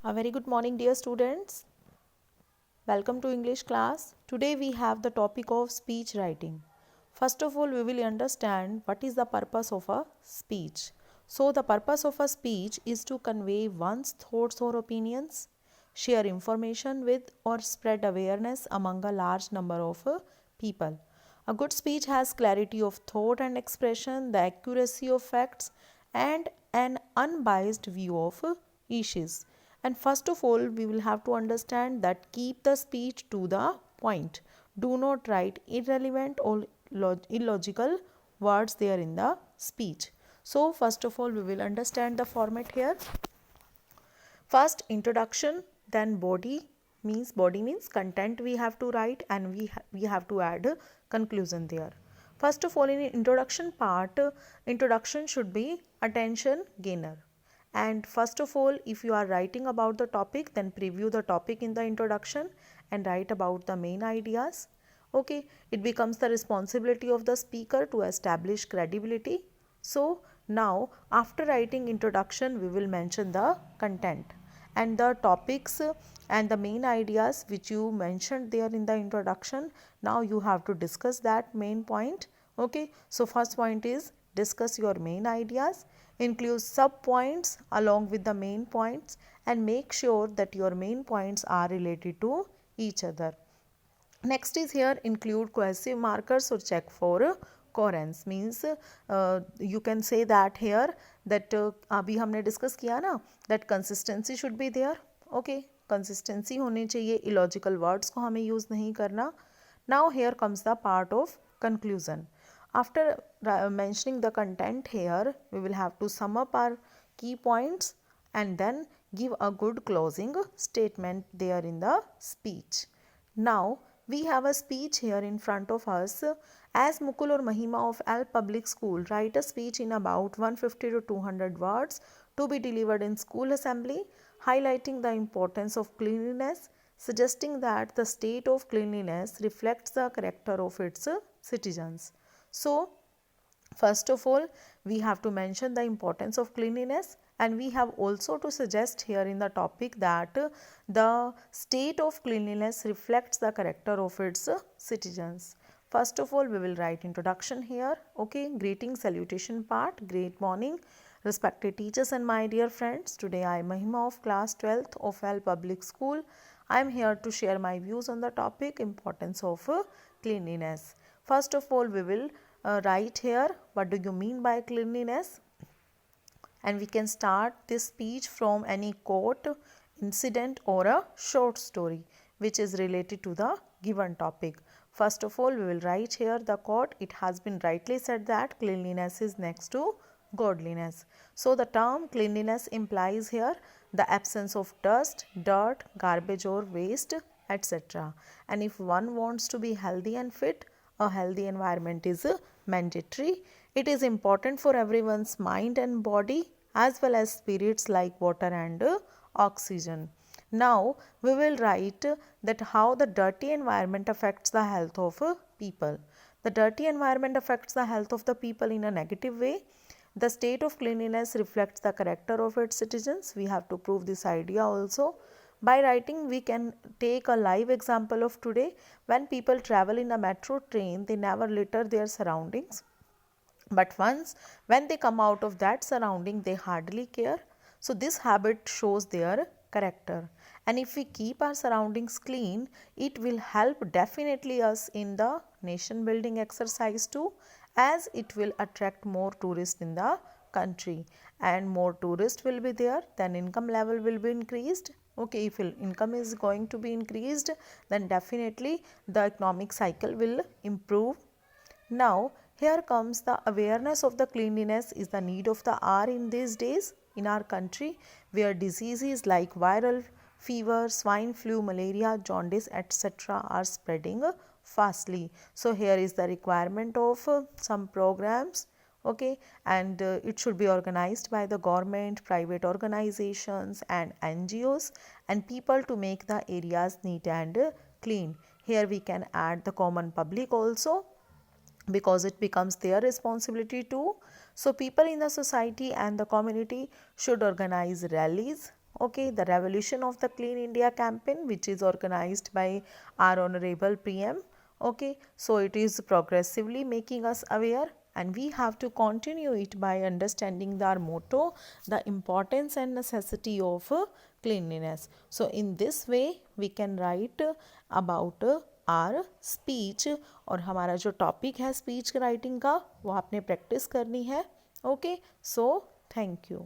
A very good morning, dear students. Welcome to English class. Today we have the topic of speech writing. First of all, we will understand what is the purpose of a speech. So, the purpose of a speech is to convey one's thoughts or opinions, share information with, or spread awareness among a large number of people. A good speech has clarity of thought and expression, the accuracy of facts, and an unbiased view of issues. And first of all, we will have to understand that keep the speech to the point. Do not write irrelevant or illogical words there in the speech. So, first of all, we will understand the format here. First, introduction, then body means content we have to write, and we have to add a conclusion there. First of all, in introduction part, introduction should be attention gainer. And first of all, if you are writing about the topic, then preview the topic in the introduction and write about the main ideas. Okay, it becomes the responsibility of the speaker to establish credibility. So now after writing introduction, we will mention the content and the topics and the main ideas which you mentioned there in the introduction. Now you have to discuss that main point. Okay, so first point is discuss your main ideas, include sub points along with the main points, and make sure that your main points are related to each other. Next is here include cohesive markers or check for coherence, means you can say that here that अभी हमने discuss किया ना that consistency should be there. Okay, consistency होनी चाहिए, illogical words को हमें use नहीं करना. Now here comes the part of conclusion. After mentioning the content here, we will have to sum up our key points and then give a good closing statement there in the speech. Now we have a speech here in front of us. As Mukul or Mahima of Al Public School write a speech in about 150 to 200 words to be delivered in school assembly, highlighting the importance of cleanliness, suggesting that the state of cleanliness reflects the character of its citizens. So, first of all, we have to mention the importance of cleanliness, and we have also to suggest here in the topic that the state of cleanliness reflects the character of its citizens. First of all, we will write introduction here. Okay, greeting salutation part. Great morning, respected teachers and my dear friends. Today I am Mahima of class 12th of Al Public School. I am here to share my views on the topic importance of cleanliness. First of all, we will write here what do you mean by cleanliness, and we can start this speech from any quote, incident, or a short story which is related to the given topic. First of all, we will write here the quote. It has been rightly said that cleanliness is next to godliness. So the term cleanliness implies here the absence of dust, dirt, garbage or waste, etc. And if one wants to be healthy and fit, a healthy environment is mandatory. It is important for everyone's mind and body as well as spirits like water and oxygen. Now we will write that how the dirty environment affects the health of people. The dirty environment affects the health of the people in a negative way. The state of cleanliness reflects the character of its citizens. We have to prove this idea also. By writing, we can take a live example of today. When people travel in a metro train, they never litter their surroundings. But once when they come out of that surrounding, they hardly care. So this habit shows their character. And if we keep our surroundings clean, it will help definitely us in the nation building exercise too, as it will attract more tourists in the country, and more tourists will be there, then income level will be increased. Okay, if income is going to be increased, then definitely the economic cycle will improve. Now here comes the awareness of the cleanliness is the need of the hour in these days in our country, where diseases like viral fever, swine flu, malaria, jaundice, etc. are spreading fastly. So here is the requirement of some programs. Okay, and it should be organized by the government, private organizations and NGOs and people to make the areas neat and clean. Here we can add the common public also, because it becomes their responsibility too. So people in the society and the community should organize rallies, Okay, the revolution of the Clean India campaign, which is organized by our Honorable PM. Okay, so it is progressively making us aware, and we have to continue it by understanding our motto, the importance and necessity of cleanliness. So in this way we can write about our speech, और हमारा जो topic है speech writing का वो आपने practice करनी है. Okay, so thank you.